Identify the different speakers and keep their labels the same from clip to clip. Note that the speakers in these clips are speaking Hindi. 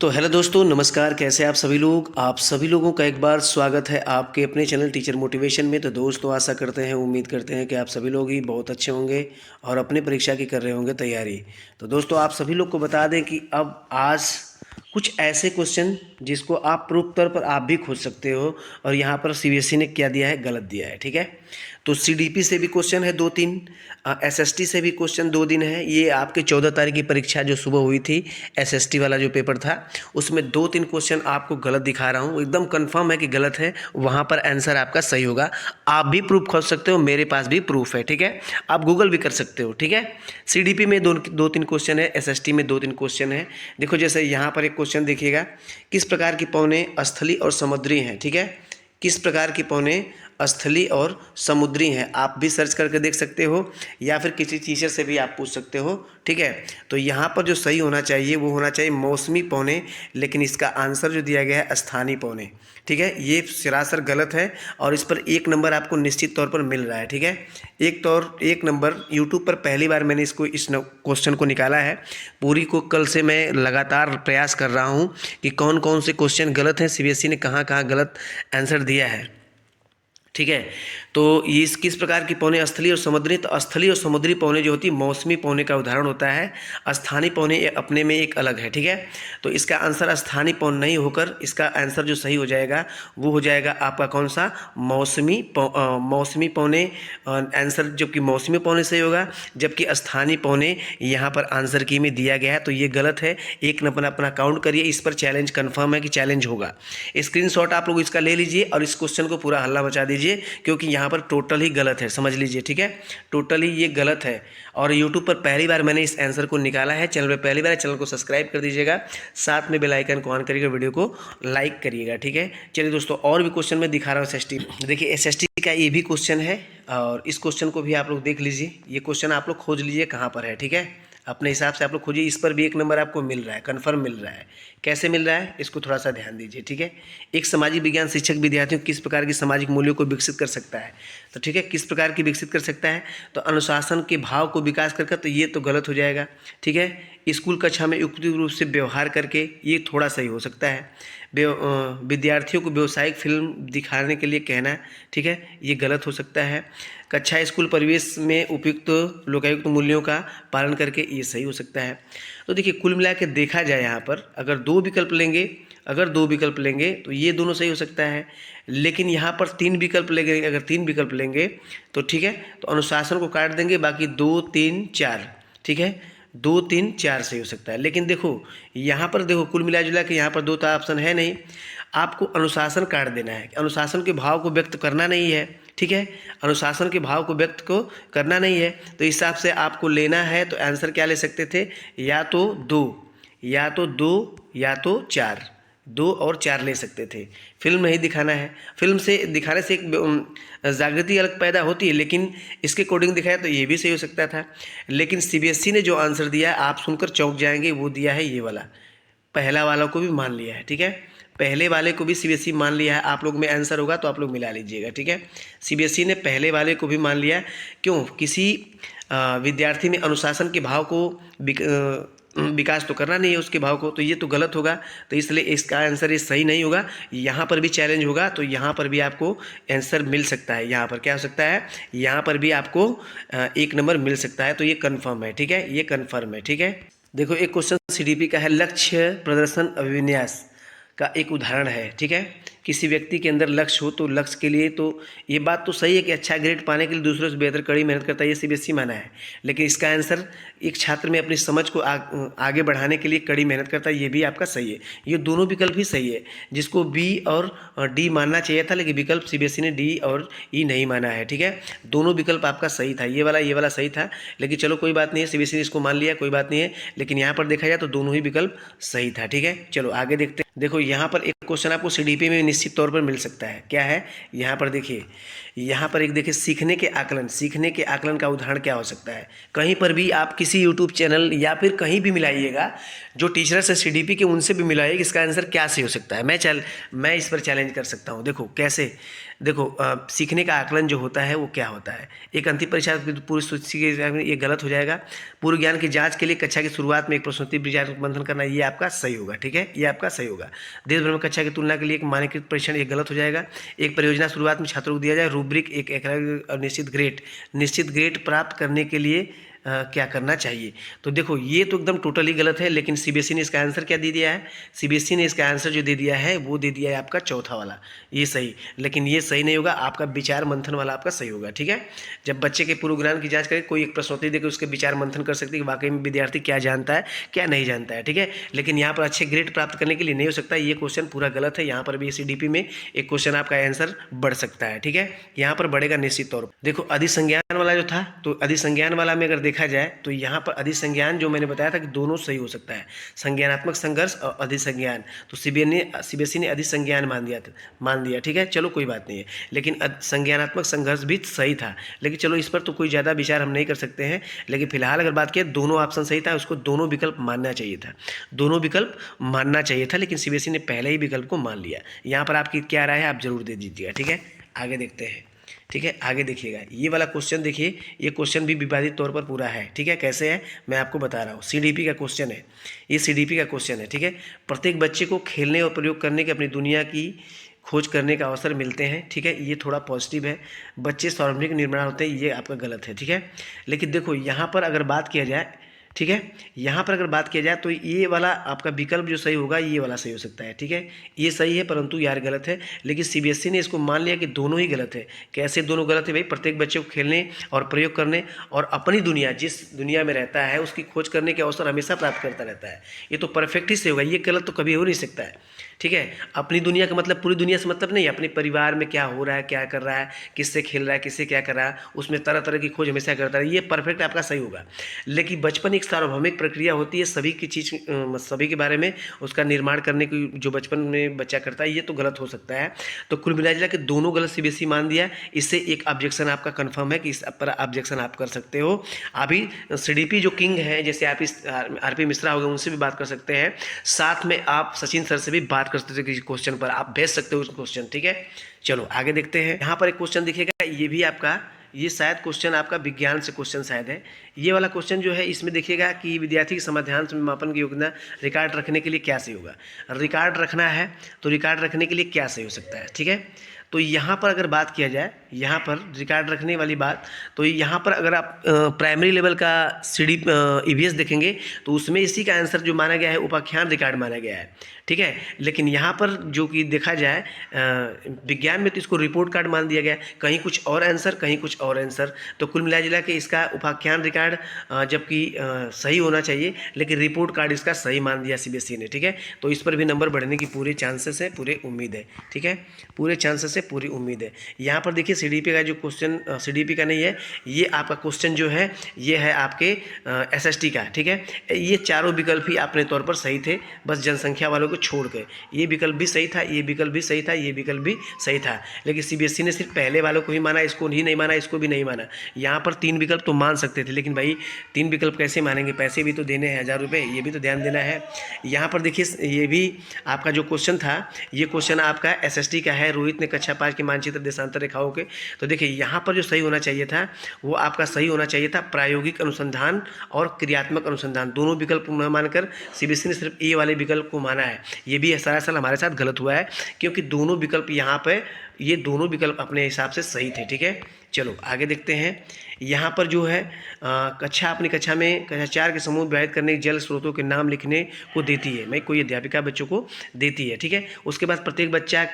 Speaker 1: तो हेलो दोस्तों, नमस्कार। कैसे आप सभी लोग? आप सभी लोगों का एक बार स्वागत है आपके अपने चैनल टीचर मोटिवेशन में। तो दोस्तों, आशा करते हैं, उम्मीद करते हैं कि आप सभी लोग ही बहुत अच्छे होंगे और अपनी परीक्षा की कर रहे होंगे तैयारी। तो दोस्तों, आप सभी लोग को बता दें कि अब आज कुछ ऐसे क्वेश्चन जिसको आप प्रूफ तौर पर आप भी खोज सकते हो, और यहाँ पर सीबीएसई ने क्या दिया है, गलत दिया है। ठीक है, तो सीडीपी से भी क्वेश्चन है 2-3, एसएसटी से भी क्वेश्चन 2 दिन है। ये आपके 14 तारीख की परीक्षा जो सुबह हुई थी, एसएसटी वाला जो पेपर था, उसमें 2-3 क्वेश्चन आपको गलत दिखा रहा हूँ। एकदम कंफर्म है कि गलत है, वहाँ पर आंसर आपका सही होगा। आप भी प्रूफ खोज सकते हो, मेरे पास भी प्रूफ है। ठीक है, आप गूगल भी कर सकते हो। ठीक है, सीडीपी में दो तीन क्वेश्चन है, एसएसटी में 2-3 क्वेश्चन है। देखो, जैसे यहाँ पर एक क्वेश्चन देखिएगा, किस प्रकार की पौने स्थलीय और समुद्री हैं। ठीक है, किस प्रकार की पौने स्थलीय और समुद्री हैं, आप भी सर्च करके देख सकते हो, या फिर किसी टीचर से भी आप पूछ सकते हो। ठीक है, तो यहाँ पर जो सही होना चाहिए वो होना चाहिए मौसमी पौने, लेकिन इसका आंसर जो दिया गया है स्थानीय पौने। ठीक है, ये सरासर गलत है और इस पर 1 नंबर आपको निश्चित तौर पर मिल रहा है। ठीक है, 1 नंबर यूट्यूब पर पहली बार मैंने इस क्वेश्चन को निकाला है। पूरी को कल से मैं लगातार प्रयास कर रहा हूँ कि कौन कौन से क्वेश्चन गलत हैं, सीबीएसई ने कहाँ कहाँ गलत आंसर दिया है। ठीक है, तो ये किस प्रकार की पौने स्थलीय और समुद्री, तो स्थलीय और समुद्री पौने जो होती है मौसमी पौने का उदाहरण होता है। स्थानीय पौने अपने में एक अलग है। ठीक है, तो इसका आंसर स्थानीय पौन नहीं होकर इसका आंसर जो सही हो जाएगा वो हो जाएगा आपका कौन सा, मौसमी पौने। आंसर जबकि मौसमी पौने सही होगा, जबकि स्थानीय पौने यहाँ पर आंसर की में दिया गया है, तो ये गलत है। एक नंबर अपना काउंट करिए, इस पर चैलेंज कन्फर्म है कि चैलेंज होगा। स्क्रीनशॉट आप लोग इसका ले लीजिए और इस क्वेश्चन को पूरा हल्ला मचा दीजिए, क्योंकि यहाँ पर टोटल ही गलत है, समझ लीजिए। ठीक है, टोटल ही ये गलत है। और यूट्यूब पर पहली बार मैंने इस आंसर को निकाला है, चैनल पर पहली बार, चैनल को सब्सक्राइब कर दीजिएगा, साथ में बेल आइकन को ऑन करिएगा, वीडियो को लाइक करिएगा। ठीक है, चलिए दोस्तों, और भी क्वेश्चन मैं दिखा रहा हूँ एसएसटी। देखिए, एसएसटी का ये भी क्वेश्चन है और इस क्वेश्चन को भी आप लोग देख लीजिए। ये क्वेश्चन आप लोग खोज लीजिए कहाँ पर है। ठीक है, अपने हिसाब से आप लोग खोजिए। इस पर भी 1 नंबर आपको मिल रहा है, कन्फर्म मिल रहा है। कैसे मिल रहा है, इसको थोड़ा सा ध्यान दीजिए। ठीक है, एक सामाजिक विज्ञान शिक्षक विद्यार्थियों को किस प्रकार की सामाजिक मूल्यों को विकसित कर सकता है। तो ठीक है, किस प्रकार की विकसित कर सकता है, तो अनुशासन के भाव को विकास करके, तो ये तो गलत हो जाएगा। ठीक है, स्कूल कक्षा में उपयुक्त रूप से व्यवहार करके, ये थोड़ा सही हो सकता है। विद्यार्थियों को व्यावसायिक फिल्म दिखाने के लिए कहना, ठीक है, ये गलत हो सकता है। कक्षा स्कूल परिवेश में उपयुक्त लोकायुक्त मूल्यों का पालन करके, ये सही हो सकता है। तो देखिए, कुल मिला के देखा जाए, यहाँ पर अगर दो विकल्प लेंगे तो ये दोनों सही हो सकता है। लेकिन यहाँ पर 3 विकल्प लेंगे, अगर 3 विकल्प लेंगे तो ठीक है, तो अनुशासन को काट देंगे, बाकी 2, 3, 4। ठीक है, 2, 3, 4 सही हो सकता है। लेकिन देखो, यहाँ पर देखो, कुल मिला जुला के यहाँ पर 2 ऑप्शन है नहीं, आपको अनुशासन काट देना है। अनुशासन के भाव को व्यक्त करना नहीं है। ठीक है, अनुशासन के भाव को व्यक्त को करना नहीं है, तो इस हिसाब से आपको लेना है, तो आंसर क्या ले सकते थे, या तो 2, या तो 2, या तो 4। 2 और 4 ले सकते थे। फिल्म नहीं दिखाना है, फिल्म से दिखाने से एक जागृति अलग पैदा होती है, लेकिन इसके अकॉर्डिंग दिखाया तो ये भी सही हो सकता था। लेकिन सीबीएसई ने जो आंसर दिया आप सुनकर चौंक जाएंगे, वो दिया है ये वाला, पहला वाला को भी मान लिया है। ठीक है, पहले वाले को भी सीबीएसई मान लिया है। आप लोग में आंसर होगा तो आप लोग मिला लीजिएगा। ठीक है, सीबीएसई ने पहले वाले को भी मान लिया। क्यों, किसी विद्यार्थी में अनुशासन के भाव को विकास तो करना नहीं है उसके भाव को, तो ये तो गलत होगा। तो इसलिए इसका आंसर ये सही नहीं होगा। यहाँ पर भी चैलेंज होगा, तो यहाँ पर भी आपको आंसर मिल सकता है। यहाँ पर क्या हो सकता है, यहाँ पर भी आपको 1 नंबर मिल सकता है। तो ये कन्फर्म है। ठीक है, ये कन्फर्म है। ठीक है, देखो, एक क्वेश्चन सीडीपी का है, लक्ष्य प्रदर्शन अभिविन्यास का एक उदाहरण है। ठीक है, किसी व्यक्ति के अंदर लक्ष्य हो, तो लक्ष्य के लिए, तो ये बात तो सही है कि अच्छा ग्रेड पाने के लिए दूसरों से बेहतर कड़ी मेहनत करता है, ये सीबीएसई माना है। लेकिन इसका आंसर एक छात्र में अपनी समझ को आगे बढ़ाने के लिए कड़ी मेहनत करता है, ये भी आपका सही है। ये दोनों विकल्प ही सही है, जिसको बी और डी मानना चाहिए था, लेकिन विकल्प सीबीएसई ने डी और ई नहीं माना है। ठीक है, दोनों विकल्प आपका सही था, ये वाला सही था। लेकिन चलो कोई बात नहीं है, सीबीएसई ने इसको मान लिया, कोई बात नहीं है। लेकिन यहाँ पर देखा जाए तो दोनों ही विकल्प सही था। ठीक है, चलो आगे देखते हैं। देखो, यहाँ पर एक क्वेश्चन आपको सीडीपी में निश्चित तौर पर मिल सकता है। क्या है, यहाँ पर देखिए, यहाँ पर एक देखिए सीखने के आकलन का उदाहरण क्या हो सकता है। कहीं पर भी आप किसी यूट्यूब चैनल या फिर कहीं भी मिलाइएगा, जो टीचर्स है सीडीपी के उनसे भी मिलाइएगा, इसका आंसर क्या सही हो सकता है। मैं इस पर चैलेंज कर सकता हूँ। देखो कैसे, देखो सीखने का आकलन जो होता है वो क्या होता है। एक अंतिम परीक्षा पूरी सूची के ये गलत हो जाएगा। पूर्व ज्ञान की जांच के लिए कक्षा की शुरुआत में एक प्रश्नोत्तरी विचार मंथन करना, ये आपका सही होगा। ठीक है, ये आपका सही होगा। देश भर में कक्षा की तुलना के लिए एक मानकीकृत परीक्षण, ये गलत हो जाएगा। एक परियोजना शुरुआत में छात्रों को दिया जाए रूब्रिक, एक निश्चित ग्रेड प्राप्त करने के लिए क्या करना चाहिए। तो देखो ये तो एकदम टोटली गलत है, लेकिन सीबीएसई ने इसका आंसर क्या दे दिया है, सीबीएसई ने इसका आंसर जो दे दिया है वो दे दिया है आपका चौथा वाला, ये सही। लेकिन ये सही नहीं होगा, आपका विचार मंथन वाला आपका सही होगा। ठीक है, जब बच्चे के पूर्व ज्ञान की जांच करें, कोई एक प्रश्नोत्तरी देकर उसके विचार मंथन कर सकते हैं कि वाकई में विद्यार्थी क्या जानता है क्या नहीं जानता है। ठीक है, लेकिन यहाँ पर अच्छे ग्रेड प्राप्त करने के लिए नहीं हो सकता, ये क्वेश्चन पूरा गलत है। यहाँ पर भी सीडीपी में एक क्वेश्चन आपका आंसर बढ़ सकता है। ठीक है, यहाँ पर बढ़ेगा निश्चित तौर पर। देखो अधिसंज्ञान वाला जो था, तो अधिसंज्ञान वाला में अगर देखा जाए तो यहाँ पर अधिसंज्ञान जो मैंने बताया था कि दोनों सही हो सकता है, संज्ञानात्मक संघर्ष और अधिसंज्ञान। तो सीबीएसई ने अधिसंज्ञान मान दिया। ठीक है, चलो कोई बात नहीं है, लेकिन संज्ञानात्मक संघर्ष भी सही था। लेकिन चलो इस पर तो कोई ज़्यादा विचार हम नहीं कर सकते हैं। लेकिन फिलहाल अगर बात किया, दोनों ऑप्शन सही था, उसको दोनों विकल्प मानना चाहिए था, लेकिन सीबीएसई ने पहले ही विकल्प को मान लिया। यहाँ पर आपकी क्या राय है, आप जरूर दे दीजिएगा। ठीक है, आगे देखते हैं। ठीक है, आगे देखिएगा, ये वाला क्वेश्चन देखिए, ये क्वेश्चन भी विवादित तौर पर पूरा है। ठीक है, कैसे है मैं आपको बता रहा हूँ। सीडीपी का क्वेश्चन है, ये सीडीपी का क्वेश्चन है। ठीक है, प्रत्येक बच्चे को खेलने और प्रयोग करने के अपनी दुनिया की खोज करने का अवसर मिलते हैं। ठीक है, ये थोड़ा पॉजिटिव है। बच्चे सार्वजनिक निर्माण होते हैं, ये आपका गलत है। ठीक है, लेकिन देखो यहाँ पर अगर बात किया जाए, ठीक है, यहाँ पर अगर बात किया जाए तो ये वाला आपका विकल्प जो सही होगा, ये वाला सही हो सकता है। ठीक है, ये सही है परंतु यार गलत है। लेकिन सीबीएसई ने इसको मान लिया कि दोनों ही गलत है। कैसे दोनों गलत है भाई, प्रत्येक बच्चे को खेलने और प्रयोग करने और अपनी दुनिया, जिस दुनिया में रहता है उसकी खोज करने के अवसर हमेशा प्राप्त करता रहता है, ये तो परफेक्ट ही से होगा। ये गलत तो कभी हो नहीं सकता है। ठीक है, अपनी दुनिया का मतलब पूरी दुनिया से मतलब नहीं, अपने परिवार में क्या हो रहा है, क्या कर रहा है, किससे खेल रहा है, किससे क्या कर रहा है, उसमें तरह तरह की खोज हमेशा करता है, ये परफेक्ट आपका सही होगा। लेकिन बचपन एक सार्वभौमिक प्रक्रिया होती है, सभी की चीज़ सभी के बारे में उसका निर्माण करने की जो बचपन में बच्चा करता है, ये तो गलत हो सकता है। तो कुल मिला के दोनों गलत सीबीएसई मान दिया। इससे एक ऑब्जेक्शन आपका कन्फर्म है कि इस पर ऑब्जेक्शन आप कर सकते हो। अभी सीडीपी जो किंग है, जैसे आप इस आरपी मिश्रा हो गए, उनसे भी बात कर सकते हैं। साथ में आप सचिन सर से भी बात कर सकते हो, किसी क्वेश्चन पर आप भेज सकते हो उस क्वेश्चन। ठीक है, चलो आगे देखते हैं। यहाँ पर एक क्वेश्चन दिखेगा, ये भी आपका, ये शायद क्वेश्चन आपका विज्ञान से क्वेश्चन शायद है। ये वाला क्वेश्चन जो है, इसमें देखिएगा कि विद्यार्थी के समाधान में मापन की योजना रिकॉर्ड रखने के लिए क्या सही होगा। रिकॉर्ड रखना है तो रिकॉर्ड रखने के लिए क्या सही हो सकता है। ठीक है, तो यहाँ पर अगर बात किया जाए, यहाँ पर रिकॉर्ड रखने वाली बात, तो यहाँ पर अगर आप प्राइमरी लेवल का ईवीएस देखेंगे तो उसमें इसी का आंसर जो माना गया है उपाख्यान रिकॉर्ड माना गया है। ठीक है, लेकिन यहाँ पर जो कि देखा जाए विज्ञान में तो इसको रिपोर्ट कार्ड मान दिया गया, कहीं कुछ और आंसर कहीं कुछ और आंसर। तो कुल मिला जुला के इसका उपाख्यान रिकॉर्ड जबकि सही होना चाहिए, लेकिन रिपोर्ट कार्ड इसका सही मान दिया सीबीएसई ने। ठीक है, तो इस पर भी नंबर बढ़ने की पूरे चांसेस है, पूरे उम्मीद है। ठीक है, पूरे चांसेस है, पूरी उम्मीद है। यहाँ पर देखिए सीडीपी का जो क्वेश्चन, सीडीपी का नहीं है ये, आपका क्वेश्चन जो है ये है आपके एसएसटी का। ठीक है, ये चारों विकल्प ही अपने तौर पर सही थे, बस जनसंख्या वालों को छोड़ के। ये विकल्प भी सही था, ये विकल्प भी सही था, ये विकल्प भी सही था, लेकिन सीबीएसई ने सिर्फ पहले वालों को ही माना, इसको ही नहीं माना, इसको भी नहीं माना। यहाँ पर 3 विकल्प तो मान सकते थे, लेकिन भाई 3 विकल्प कैसे मानेंगे, पैसे भी तो देने हैं 1000 रुपये, ये भी तो ध्यान देना है। यहाँ पर देखिए ये भी आपका जो क्वेश्चन था, ये क्वेश्चन आपका एसएसटी का है। रोहित ने कक्षा 5 के मानचित्र देशांतर रेखाओं के, तो देखिए यहाँ पर जो सही होना चाहिए था वो आपका सही होना चाहिए था प्रायोगिक अनुसंधान और क्रियात्मक अनुसंधान। दोनों विकल्प न मानकर सीबीएसई ने सिर्फ ए वाले विकल्प को माना है। ये भी सरासर हमारे साथ गलत हुआ है, क्योंकि दोनों विकल्प यहाँ पे, ये दोनों विकल्प अपने हिसाब से सही थे। ठीक है, चलो आगे देखते हैं। यहाँ पर जो है अपनी कक्षा में कक्षा 4 के समूह व्यवहित करने के जल स्रोतों के नाम लिखने को देती है, मैं कोई अध्यापिका बच्चों को देती है। ठीक है, उसके बाद प्रत्येक बच्चा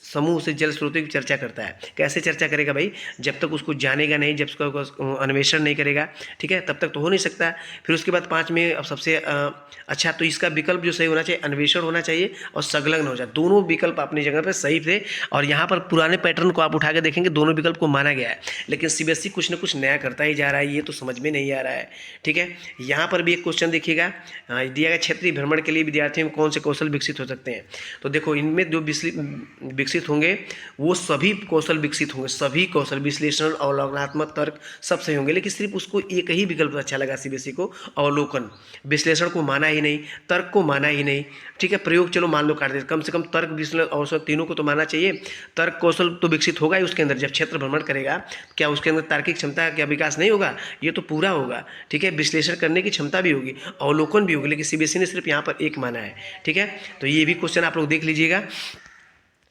Speaker 1: समूह से जल स्रोतों की चर्चा करता है। कैसे चर्चा करेगा भाई, जब तक उसको जानेगा नहीं, जब तक अन्वेषण नहीं करेगा, ठीक है, तब तक तो हो नहीं सकता। फिर उसके बाद 5 में अब सबसे अच्छा, तो इसका विकल्प जो सही होना चाहिए अन्वेषण होना चाहिए और संलग्न हो जाए। दोनों विकल्प अपनी जगह पर सही थे। और यहाँ पर पुराने पैटर्न को आप उठा के देखेंगे, दोनों विकल्प को माना गया है, लेकिन सीबीएसई कुछ ना कुछ नया करता ही जा रहा है, ये तो समझ में नहीं आ रहा है। ठीक है, यहाँ पर भी एक क्वेश्चन देखिएगा, दिया गया क्षेत्रीय भ्रमण के लिए विद्यार्थियों में कौन से कौशल विकसित हो सकते हैं। तो देखो इनमें जो विकसित होंगे वो सभी कौशल विकसित होंगे, सभी कौशल, विश्लेषण, अवलोकनात्मक, तर्क सब सही होंगे, लेकिन सिर्फ उसको एक ही विकल्प अच्छा लगा सीबीएसई को, अवलोकन। विश्लेषण को माना ही नहीं, तर्क को माना ही नहीं। ठीक है, प्रयोग चलो मान लो काट दे, कम से कम तर्क, विश्लेषण, अवसर तीनों को तो मानना चाहिए। तर्क कौशल तो विकसित होगा ही उसके अंदर, जब क्षेत्र भ्रमण करेगा क्या उसके अंदर तार्किक क्षमता क्या विकास नहीं होगा, ये तो पूरा होगा। ठीक है, विश्लेषण करने की क्षमता भी होगी, अवलोकन भी होगी, लेकिन सीबीएसई ने सिर्फ यहाँ पर एक माना है। ठीक है, तो ये भी क्वेश्चन आप लोग देख लीजिएगा,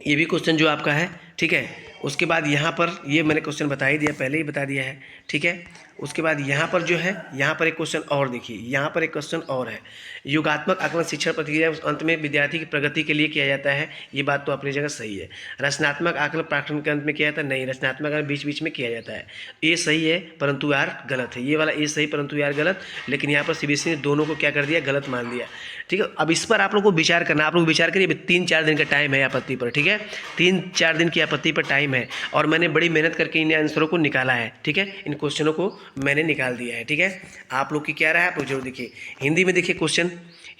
Speaker 1: ये भी क्वेश्चन जो आपका है। ठीक है, उसके बाद यहाँ पर ये मैंने क्वेश्चन बता ही दिया, पहले ही बता दिया है। ठीक है, उसके बाद यहाँ पर जो है, यहाँ पर एक क्वेश्चन और देखिए, यहाँ पर एक क्वेश्चन और है, योगात्मक आकलन शिक्षण प्रक्रिया अंत में विद्यार्थी की प्रगति के लिए किया जाता है, ये बात तो अपनी जगह सही है। रचनात्मक आकलन पाठ्यक्रम के अंत में किया जाता है, नहीं, रचनात्मक आकलन बीच बीच में किया जाता है, ये सही है परंतु यार गलत है, ये वाला ये सही परंतु यार गलत, लेकिन यहाँ पर सीबीएसई ने दोनों को क्या कर दिया, गलत मान दिया। ठीक है, अब इस पर आप लोग को विचार करना, आप लोग विचार करिए, 3-4 दिन का टाइम है आपत्ति पर। ठीक है, 3-4 दिन की आपत्ति पर टाइम है, और मैंने बड़ी मेहनत करके इन आंसरों को निकाला है। ठीक है, इन क्वेश्चनों को मैंने निकाल दिया है। ठीक है, आप लोग की क्या रहा है, आप लोग जरूर देखिए। हिंदी में देखिए क्वेश्चन,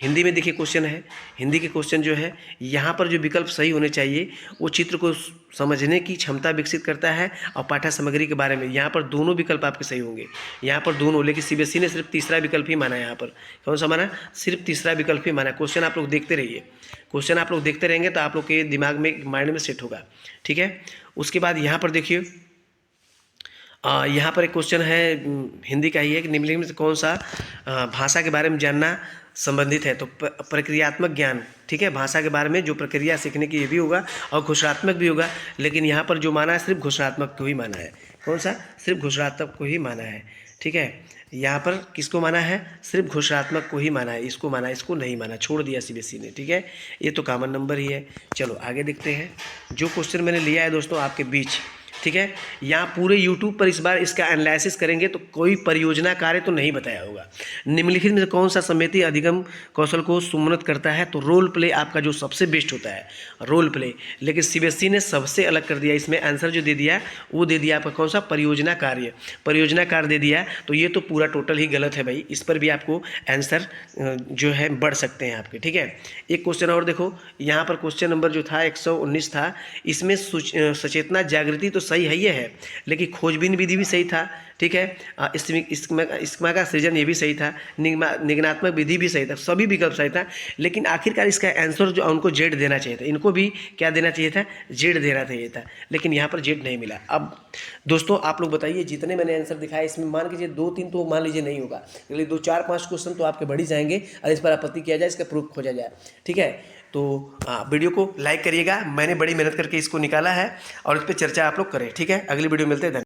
Speaker 1: हिंदी में देखिए क्वेश्चन है, हिंदी के क्वेश्चन जो है, यहाँ पर जो विकल्प सही होने चाहिए वो चित्र को समझने की क्षमता विकसित करता है और पाठ्य सामग्री के बारे में, यहाँ पर दोनों विकल्प आपके सही होंगे, यहाँ पर दोनों, लेकिन सीबीएसई ने सिर्फ तीसरा विकल्प ही माना है। यहाँ पर कौन सा माना, सिर्फ तीसरा विकल्प ही माना। क्वेश्चन आप लोग देखते रहिए, क्वेश्चन आप लोग देखते रहेंगे तो आप लोग के दिमाग में, माइंड में सेट होगा। ठीक है, उसके बाद यहाँ पर देखिए, यहाँ पर एक क्वेश्चन है, हिंदी का ही है कि निम्नलिखित में से कौन सा भाषा के बारे में जानना संबंधित है। तो प्रक्रियात्मक ज्ञान, ठीक है, भाषा के बारे में जो प्रक्रिया सीखने की ये भी होगा और घोषणात्मक भी होगा, लेकिन यहाँ पर जो माना है सिर्फ घोषणात्मक को ही माना है। कौन सा, सिर्फ घोषणात्मक को ही माना है। ठीक है, यहाँ पर किसको माना है, सिर्फ घोषणात्मक को ही माना है, इसको माना, इसको नहीं माना, छोड़ दिया सीबीएसई ने। ठीक है, ये तो कॉमन नंबर ही है। चलो आगे देखते हैं, जो क्वेश्चन मैंने लिया है दोस्तों आपके बीच। ठीक है, यहाँ पूरे YouTube पर इस बार इसका एनालिसिस करेंगे तो कोई परियोजना कार्य तो नहीं बताया होगा। निम्नलिखित में से कौन सा समिति अधिगम कौशल को सुमनत करता है, तो रोल प्ले आपका जो सबसे बेस्ट होता है, रोल प्ले, लेकिन सीबीएसई ने सबसे अलग कर दिया, इसमें आंसर जो दे दिया वो दे दिया आपका कौन सा, परियोजना कार्य, परियोजना कार्य दे दिया, तो ये तो पूरा टोटल ही गलत है भाई, इस पर भी आपको आंसर जो है बढ़ सकते हैं आपके। ठीक है, एक क्वेश्चन और देखो, यहाँ पर क्वेश्चन नंबर जो था 119 था, इसमें सचेतना जागृति तो सही है, ये है, लेकिन खोजबीन विधि भी सही था। ठीक है, स्कीमा का सृजन ये भी सही था, निगमनात्मक विधि भी सही था, सभी विकल्प सही था, लेकिन आखिरकार इसका आंसर जो उनको जेड देना चाहिए था, इनको भी क्या देना चाहिए था, जेड देना चाहिए था, लेकिन यहाँ पर जेड नहीं मिला। अब दोस्तों आप लोग बताइए, जितने मैंने आंसर दिखाए इसमें मान लीजिए 2-3 तो मान लीजिए नहीं होगा, लेकिन 2-4-5 क्वेश्चन तो आपके बढ़ ही जाएंगे, और इस पर आपत्ति किया जाए, इसका प्रूफ खोजा जाए। ठीक है, तो वीडियो को लाइक करिएगा, मैंने बड़ी मेहनत करके इसको निकाला है और इस पर चर्चा आप लोग करें। ठीक है, अगली वीडियो मिलते हैं।